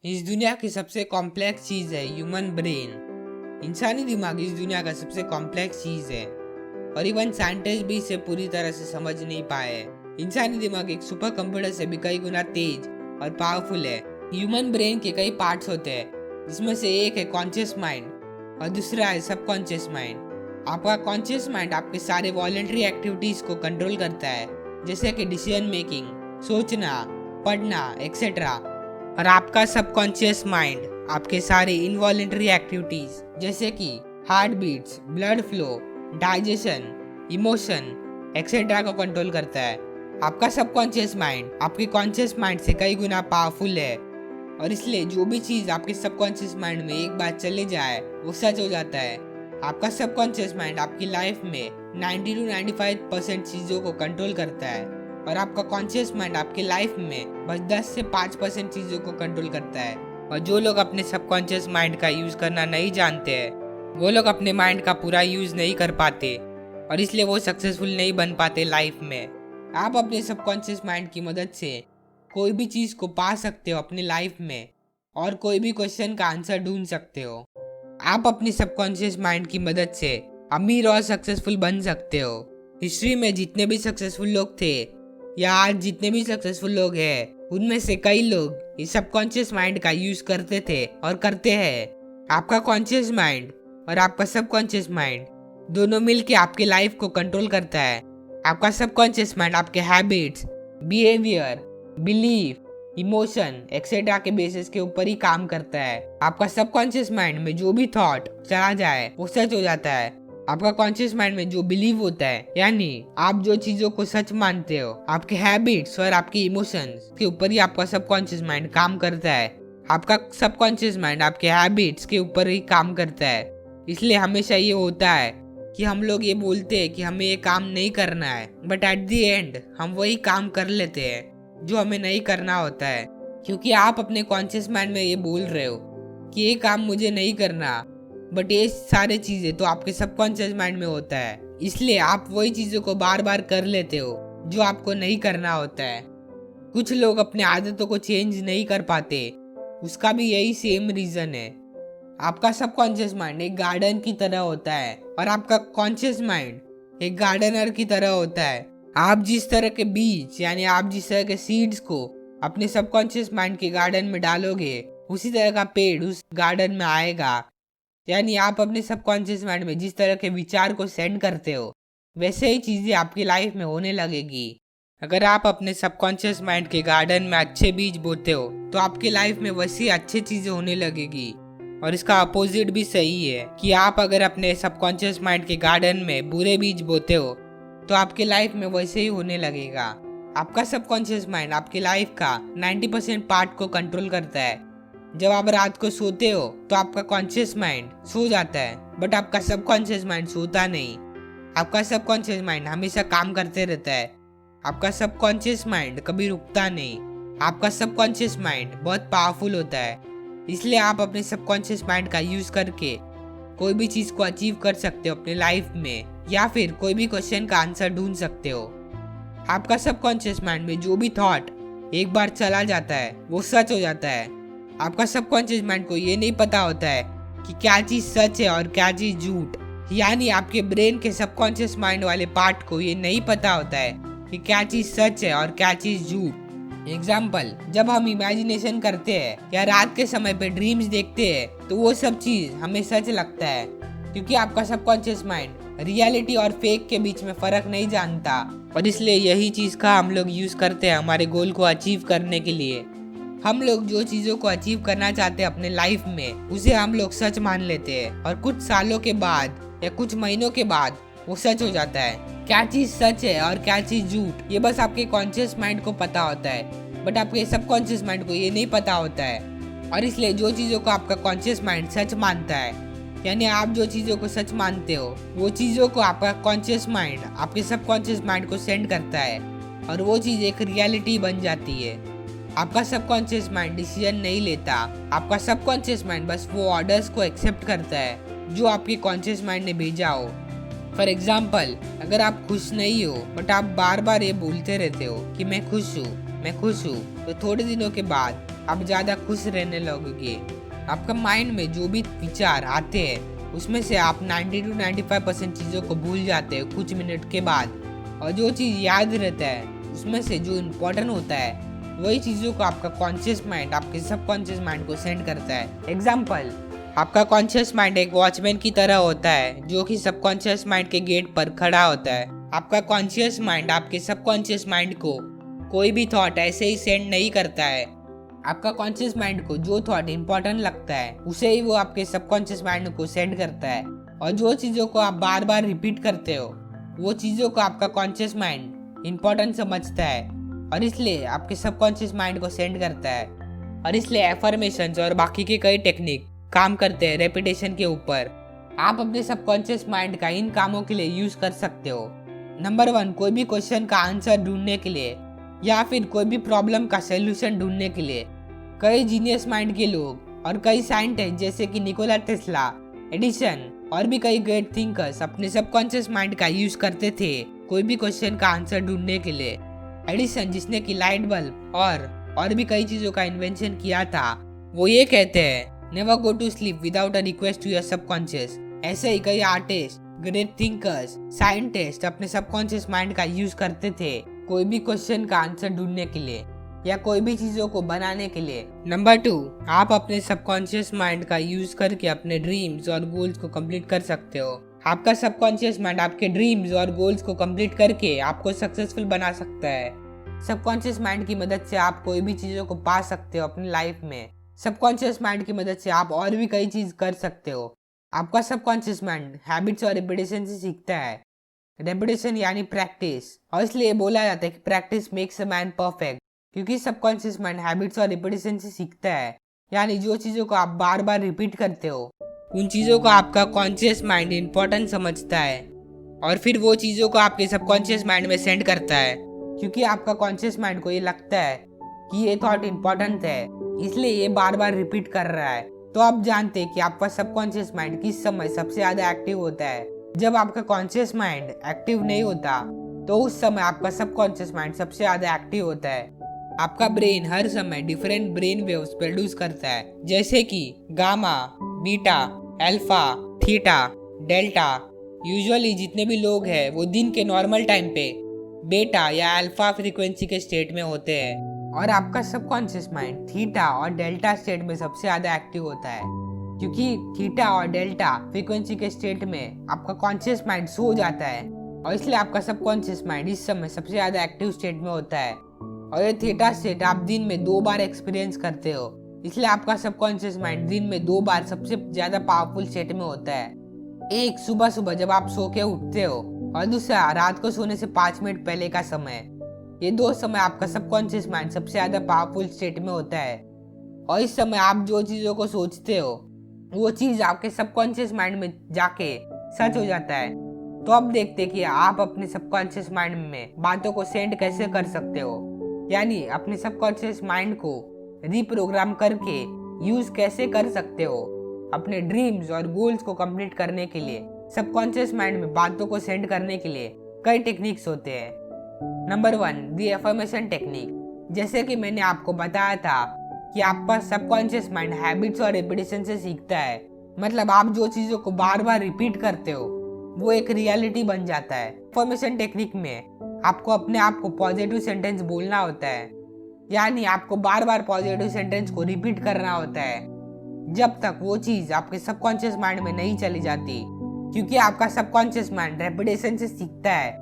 इस दुनिया की सबसे कॉम्प्लेक्स चीज है ह्यूमन ब्रेन। इंसानी दिमाग इस दुनिया का सबसे कॉम्प्लेक्स चीज है और इवन साइंटिस्ट भी इसे पूरी तरह से समझ नहीं पाए। इंसानी दिमाग एक सुपर कंप्यूटर से भी कई गुना तेज और पावरफुल है। ह्यूमन ब्रेन के कई पार्ट्स होते हैं, जिसमें से एक है कॉन्शियस माइंड और दूसरा है सबकॉन्शियस माइंड। आपका कॉन्शियस माइंड आपके सारे वॉलंटरी एक्टिविटीज को कंट्रोल करता है, जैसे कि डिसीजन मेकिंग, सोचना, पढ़ना एक्सेट्रा। और आपका सबकॉन्शियस माइंड आपके सारे इनवॉलंटरी एक्टिविटीज जैसे कि heart beats, blood flow, digestion, emotion etcetera को कंट्रोल करता है। आपका सबकॉन्शियस माइंड आपके कॉन्शियस माइंड से कई गुना पावरफुल है और इसलिए जो भी चीज आपके सबकॉन्शियस माइंड में एक बार चले जाए वो सच हो जाता है। आपका सबकॉन्शियस माइंड आपकी लाइफ में 90 to 95% चीजों को कंट्रोल करता है और आपका कॉन्शियस माइंड आपकी लाइफ में बस 10 से 5% चीजों को कंट्रोल करता है। और जो लोग अपने सबकॉन्शियस माइंड का यूज करना नहीं जानते हैं, वो लोग अपने माइंड का पूरा यूज नहीं कर पाते और इसलिए वो सक्सेसफुल नहीं बन पाते लाइफ में। आप अपने सबकॉन्शियस माइंड की मदद से कोई भी चीज को पा सकते हो अपनी लाइफ में और कोई भी क्वेश्चन का आंसर ढूंढ सकते हो। आप अपनी सबकॉन्शियस माइंड की मदद से अमीर और सक्सेसफुल बन सकते हो। हिस्ट्री में जितने भी सक्सेसफुल लोग थे या आज जितने भी सक्सेसफुल लोग हैं, उनमें से कई लोग इस सबकॉन्शियस माइंड का यूज करते थे और करते हैं। आपका कॉन्शियस माइंड और आपका सबकॉन्शियस माइंड दोनों मिलके आपके लाइफ को कंट्रोल करता है। आपका सबकॉन्शियस माइंड आपके habits, behaviour, belief, emotion etcetera के बेसिस के ऊपर ही काम करता है। आपका सबकॉन्शियस माइंड में जो भी थॉट चला जाए वो सच हो जाता है। आपका कॉन्शियस माइंड में जो बिलीव होता है, यानी आप जो चीजों को सच मानते हो, आपके हैबिट्स और आपके इमोशंस के ऊपर ही आपका सबकॉन्शियस माइंड काम करता है। आपका सबकॉन्शियस माइंड आपके हैबिट्स के ऊपर ही काम करता है। इसलिए हमेशा ये होता है कि हम लोग ये बोलते हैं कि हमें ये काम नहीं करना है, बट एट द एंड हम वही काम कर लेते हैं जो हमें नहीं करना होता है, क्योंकि आप अपने कॉन्शियस माइंड में ये बोल रहे हो कि ये काम मुझे नहीं करना, बट ये सारे चीजें तो आपके सबकॉन्शियस माइंड में होता है। इसलिए आप वही चीजों को बार बार कर लेते हो जो आपको नहीं करना होता है। कुछ लोग अपने आदतों को चेंज नहीं कर पाते, उसका भी यही सेम रीजन है। आपका सबकॉन्शियस माइंड एक गार्डन की तरह होता है और आपका कॉन्शियस माइंड एक गार्डनर की तरह होता है। आप जिस तरह के बीज यानी आप जिस तरह के सीड्स को अपने सबकॉन्शियस माइंड के गार्डन में डालोगे, उसी तरह का पेड़ उस गार्डन में आएगा। यानी आप अपने सबकॉन्शियस माइंड में जिस तरह के विचार को सेंड करते हो, वैसे ही चीजें आपकी लाइफ में होने लगेगी। अगर आप अपने सबकॉन्शियस माइंड के गार्डन में अच्छे बीज बोते हो तो आपकी लाइफ में वैसी अच्छी चीजें होने लगेगी। और इसका अपोजिट भी सही है कि आप अगर अपने सबकॉन्शियस माइंड के गार्डन में बुरे बीज बोते हो तो आपकी लाइफ में वैसे ही होने लगेगा। आपका सबकॉन्शियस माइंड आपकी लाइफ का 90% पार्ट को कंट्रोल करता है। जब आप रात को सोते हो तो आपका कॉन्शियस माइंड सो जाता है, बट आपका सबकॉन्शियस माइंड सोता नहीं। आपका सबकॉन्शियस माइंड हमेशा काम करते रहता है। आपका सबकॉन्शियस माइंड कभी रुकता नहीं। आपका सबकॉन्शियस माइंड बहुत पावरफुल होता है, इसलिए आप अपने सबकॉन्शियस माइंड का यूज करके कोई भी चीज को अचीव कर सकते हो अपने लाइफ में, या फिर कोई भी क्वेश्चन का आंसर ढूंढ सकते हो। आपका सबकॉन्शियस माइंड में जो भी थॉट एक बार चला जाता है वो सच हो जाता है। आपका सबकॉन्शियस माइंड को ये नहीं पता होता है कि क्या चीज सच है और क्या चीज झूठ, यानी आपके ब्रेन के सबकॉन्शियस माइंड वाले पार्ट को ये नहीं पता होता है कि क्या चीज सच है और क्या चीज झूठ। एग्जाम्पल, जब हम इमेजिनेशन करते हैं या रात के समय पे ड्रीम्स देखते हैं तो वो सब चीज हमें सच लगता है, क्योंकि आपका सबकॉन्शियस माइंड रियलिटी और फेक के बीच में फर्क नहीं जानता। और इसलिए यही चीज का हम लोग यूज करते हैं हमारे गोल को अचीव करने के लिए। हम लोग जो चीजों को अचीव करना चाहते हैं अपने लाइफ में, उसे हम लोग सच मान लेते हैं और कुछ सालों के बाद या कुछ महीनों के बाद वो सच हो जाता है। क्या चीज सच है और क्या चीज झूठ, ये बस आपके कॉन्शियस माइंड को पता होता है, बट आपके सबकॉन्शियस माइंड को ये नहीं पता होता है। और इसलिए जो चीजों को आपका कॉन्शियस माइंड सच मानता है, यानी आप जो चीजों को सच मानते हो, वो चीजों को आपका कॉन्शियस माइंड आपके सबकॉन्शियस माइंड को सेंड करता है और वो चीज एक रियलिटी बन जाती है। आपका सबकॉन्शियस माइंड डिसीजन नहीं लेता, आपका सबकॉन्शियस माइंड बस वो ऑर्डर्स को एक्सेप्ट करता है जो आपके कॉन्शियस माइंड ने भेजा हो। फॉर एग्जाम्पल, अगर आप खुश नहीं हो बट आप बार बार ये बोलते रहते हो कि मैं खुश हूँ, मैं खुश हूँ, तो थोड़े दिनों के बाद आप ज्यादा खुश रहने लगोगे। आपका माइंड में जो भी विचार आते हैं उसमें से आप 90 to 95% चीज़ों को भूल जाते हैं कुछ मिनट के बाद, और जो चीज़ याद रहता है उसमें से जो इम्पोर्टेंट होता है वही चीज़ों को आपका कॉन्शियस माइंड आपके सबकॉन्शियस माइंड को सेंड करता है। एग्जाम्पल, आपका कॉन्शियस माइंड एक वॉचमैन की तरह होता है जो कि सबकॉन्शियस माइंड के गेट पर खड़ा होता है। आपका कॉन्शियस माइंड आपके सबकॉन्शियस माइंड को कोई भी थॉट ऐसे ही सेंड नहीं करता है। आपका कॉन्शियस माइंड को जो थॉट इम्पोर्टेंट लगता है उसे ही वो आपके सबकॉन्शियस माइंड को सेंड करता है, और जो चीज़ों को आप बार बार रिपीट करते हो वो चीज़ों को आपका कॉन्शियस माइंड इम्पोर्टेंट समझता है और इसलिए आपके सबकॉन्शियस माइंड को सेंड करता है। और इसलिए एफर्मेशंस और बाकी के कई टेक्निक काम करते हैं रेपिटेशन के ऊपर। आप अपने सबकॉन्शियस माइंड का इन कामों के लिए यूज कर सकते हो। नंबर 1, कोई भी क्वेश्चन का आंसर ढूंढने के लिए या फिर कोई भी प्रॉब्लम का सोल्यूशन ढूंढने के लिए। कई जीनियस माइंड के लोग और कई साइंटिस्ट जैसे कि निकोला टेस्ला, एडिसन और भी कई ग्रेट थिंकर्स अपने सबकॉन्शियस माइंड का यूज करते थे कोई भी क्वेश्चन का आंसर ढूंढने के लिए। एडिसन, जिसने कि लाइट बल्ब और भी कई चीजों का इन्वेंशन किया था, वो ये कहते हैं never go to sleep without a request to your subconscious. ऐसे ही कई आर्टिस्ट, ग्रेट थिंकर्स, साइंटिस्ट अपने सबकॉन्शियस माइंड का यूज करते थे कोई भी क्वेश्चन का आंसर ढूंढने के लिए या कोई भी चीजों को बनाने के लिए। नंबर 2, आप अपने सबकॉन्शियस माइंड का यूज करके अपने ड्रीम्स और गोल्स को कंप्लीट कर सकते हो। आपका सबकॉन्शियस माइंड आपके ड्रीम्स और गोल्स को कंप्लीट करके आपको सक्सेसफुल बना सकता है। सबकॉन्शियस माइंड की मदद से आप कोई भी चीजों को पा सकते हो अपनी लाइफ में। सबकॉन्शियस माइंड की मदद से आप और भी कई चीज कर सकते हो। आपका सबकॉन्शियस माइंड हैबिट्स और रेपिटेशन से सीखता है। रेपिटेशन यानी प्रैक्टिस, और इसलिए बोला जाता है कि practice makes a man perfect, क्योंकि सबकॉन्शियस माइंड हैबिट्स और रेपिटेशन से सीखता है। यानी जो चीजों को आप बार बार रिपीट करते हो उन चीजों को आपका कॉन्शियस माइंड इम्पोर्टेंट समझता है और फिर वो चीजों को आपके सबकॉन्शियस माइंड में सेंड करता है, क्योंकि आपका कॉन्शियस माइंड को ये लगता है कि ये थॉट इम्पोर्टेंट है, इसलिए ये बार बार रिपीट कर रहा है। तो आप जानते हैं कि आपका सबकॉन्शियस माइंड किस समय सबसे ज्यादा एक्टिव होता है। जब आपका कॉन्शियस माइंड एक्टिव नहीं होता तो उस समय आपका सबकॉन्शियस माइंड सबसे ज्यादा एक्टिव होता है। आपका ब्रेन हर समय डिफरेंट ब्रेन वेव्स प्रोड्यूस करता है, जैसे कि gamma, beta, alpha, theta, delta. Usually जितने भी लोग हैं वो दिन के नॉर्मल टाइम पे बेटा या अल्फा फ्रीक्वेंसी के स्टेट में होते हैं, और आपका सबकॉन्शियस माइंड थीटा और डेल्टा स्टेट में सबसे ज्यादा एक्टिव होता है, क्योंकि थीटा और डेल्टा फ्रीक्वेंसी के स्टेट में आपका कॉन्शियस माइंड सो जाता है, और इसलिए आपका सबकॉन्शियस माइंड इस समय सबसे ज्यादा एक्टिव स्टेट में होता है। और ये थीटा स्टेट आप दिन में 2 बार एक्सपीरियंस करते हो, इसलिए आपका सबकॉन्शियस माइंड दिन में 2 बार सबसे ज्यादा पावरफुल स्टेट में होता है। एक सुबह सुबह जब आप सो के उठते हो, और दूसरा रात को सोने से 5 मिनट पहले का समय। ये 2 समय आपका सबकॉन्शियस माइंड सबसे ज्यादा पावरफुल स्टेट में होता है, और इस समय आप जो चीजों को सोचते हो वो चीज आपके सबकॉन्शियस माइंड में जाके सच हो जाता है। तो अब देखते कि आप अपने सबकॉन्शियस माइंड में बातों को सेंड कैसे कर सकते हो, यानी अपने सबकॉन्शियस माइंड को रीप्रोग्राम करके यूज कैसे कर सकते हो अपने ड्रीम्स और गोल्स को कंप्लीट करने के लिए। सबकॉन्शियस माइंड में बातों को सेंड करने के लिए कई टेक्निक्स होते हैं। नंबर 1, दी एफर्मेशन टेक्निक। जैसे कि मैंने आपको बताया था कि आपका सबकॉन्शियस माइंड हैबिट्स और रेपिटेशन से सीखता है, मतलब आप जो चीजों को बार बार रिपीट करते हो वो एक रियलिटी बन जाता है। एफर्मेशन टेक्निक में आपको अपने आप को पॉजिटिव सेंटेंस बोलना होता है, यानी आपको बार बार पॉजिटिव सेंटेंस को रिपीट करना होता है जब तक वो चीज आपके सबकॉन्शियस माइंड में नहीं चली जाती, क्योंकि आपका सबकॉन्शियस माइंड रेपिटेशन से सीखता है।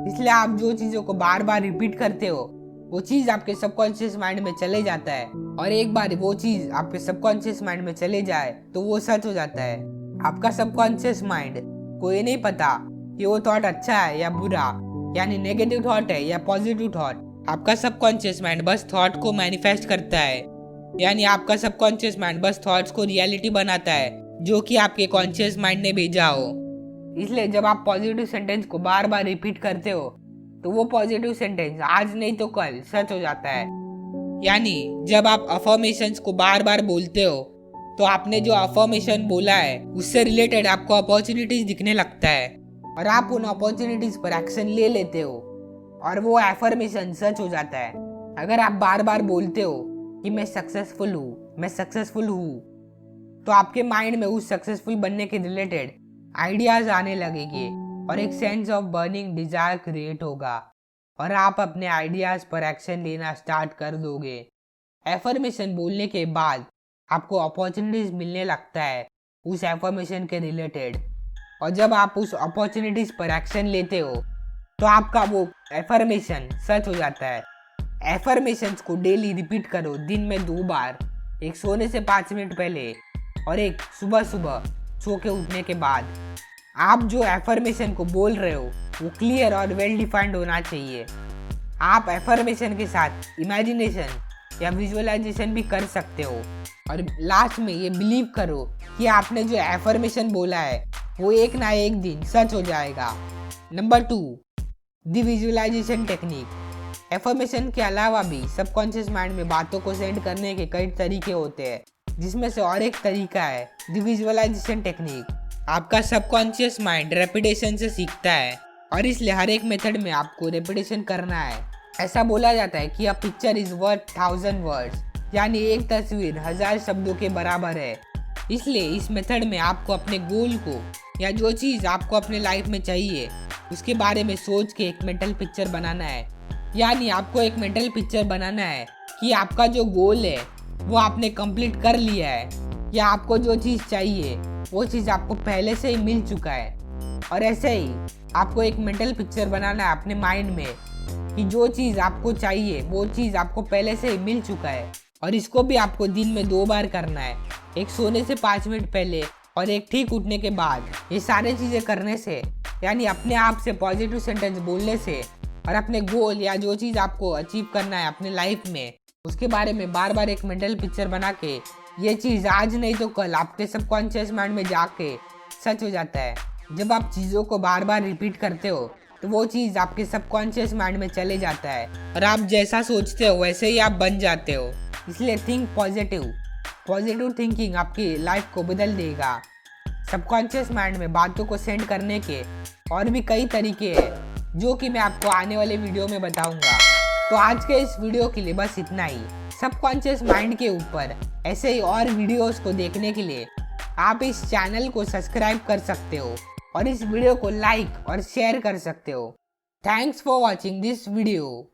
इसलिए आप जो चीजों को बार बार रिपीट करते हो वो चीज आपके सबकॉन्शियस माइंड में चले जाता है, और एक बार वो चीज आपके सबकॉन्शियस माइंड में चले जाए तो वो सच हो जाता है। आपका सबकॉन्शियस माइंड को ये नहीं पता कि वो थॉट अच्छा है या बुरा, यानी नेगेटिव थॉट है या पॉजिटिव थॉट। आपका सबकॉन्शियस माइंड बस थॉट को मैनिफेस्ट करता है, यानी आपका सबकॉन्शियस माइंड बस थॉट्स को रियलिटी बनाता है जो कि आपके कॉन्शियस माइंड ने भेजा हो। इसलिए जब आप पॉजिटिव सेंटेंस को बार बार रिपीट करते हो तो वो पॉजिटिव सेंटेंस आज नहीं तो कल सच हो जाता है। यानी जब आप अफर्मेशंस को बार बार बोलते हो तो आपने जो अफर्मेशन बोला है उससे रिलेटेड आपको अपॉर्चुनिटीज दिखने लगता है, और आप उन अपॉर्चुनिटीज पर एक्शन ले लेते हो और वो एफर्मेशन सच हो जाता है। अगर आप बार बार बोलते हो कि मैं सक्सेसफुल हूँ, तो आपके माइंड में उस सक्सेसफुल बनने के रिलेटेड आइडियाज आने लगेंगे और एक sense of burning desire create होगा और आप अपने आइडियाज पर एक्शन लेना स्टार्ट कर दोगे। एफर्मेशन बोलने के बाद आपको अपॉर्चुनिटीज मिलने लगता है उस एफर्मेशन के रिलेटेड, और जब आप उस अपॉर्चुनिटीज पर एक्शन लेते हो तो आपका वो एफर्मेशन सच हो जाता है। एफर्मेशंस को डेली रिपीट करो, दिन में 2 बार, एक सोने से 5 मिनट पहले और एक सुबह सुबह सो के उठने के बाद। आप जो एफर्मेशन को बोल रहे हो वो क्लियर और वेल डिफाइंड होना चाहिए। आप एफर्मेशन के साथ इमेजिनेशन या विजुअलाइजेशन भी कर सकते हो, और लास्ट में ये बिलीव करो कि आपने जो एफर्मेशन बोला है वो एक ना एक दिन सच हो जाएगा। Number 2, the visualisation technique. Affirmation के अलावा भी सबकॉन्शियस माइंड में बातों को सेंड करने के कई तरीके होते हैं, जिसमें से और एक तरीका है द विजुअलाइजेशन टेक्निक। आपका सबकॉन्शियस माइंड रेपिटेशन से सीखता है, और इसलिए हर एक मेथड में आपको रेपिटेशन करना है। ऐसा बोला जाता है कि a picture is worth 1000 words, यानी एक तस्वीर 1000 शब्दों के बराबर है। इसलिए इस मेथड में आपको अपने गोल को या जो चीज़ आपको अपने लाइफ में चाहिए उसके बारे में सोच के एक मेंटल पिक्चर बनाना है। यानी आपको एक मेंटल पिक्चर बनाना है कि आपका जो गोल है वो आपने कंप्लीट कर लिया है, या आपको जो चीज़ चाहिए वो चीज़ आपको पहले से ही मिल चुका है। और ऐसे ही आपको एक मेंटल पिक्चर बनाना है अपने माइंड में कि जो चीज़ आपको चाहिए वो चीज़ आपको पहले से ही मिल चुका है। और इसको भी आपको दिन में 2 बार करना है, एक सोने से 5 मिनट पहले और एक ठीक उठने के बाद। ये सारी चीज़ें करने से, यानी अपने आप से पॉजिटिव सेंटेंस बोलने से और अपने गोल या जो चीज़ आपको अचीव करना है अपने लाइफ में उसके बारे में बार बार एक मेंटल पिक्चर बना के, ये चीज़ आज नहीं तो कल आपके सबकॉन्शियस माइंड में जाके सच हो जाता है। जब आप चीज़ों को बार बार रिपीट करते हो तो वो चीज़ आपके सबकॉन्शियस माइंड में चले जाता है, और आप जैसा सोचते हो वैसे ही आप बन जाते हो। इसलिए थिंक पॉजिटिव थिंकिंग आपकी लाइफ को बदल देगा। सबकॉन्शियस माइंड में बातों को सेंड करने के और भी कई तरीके हैं जो कि मैं आपको आने वाले वीडियो में बताऊंगा। तो आज के इस वीडियो के लिए बस इतना ही। सबकॉन्शियस माइंड के ऊपर ऐसे ही और वीडियोस को देखने के लिए आप इस चैनल को सब्सक्राइब कर सकते हो और इस वीडियो को लाइक और शेयर कर सकते हो। Thanks for watching this video.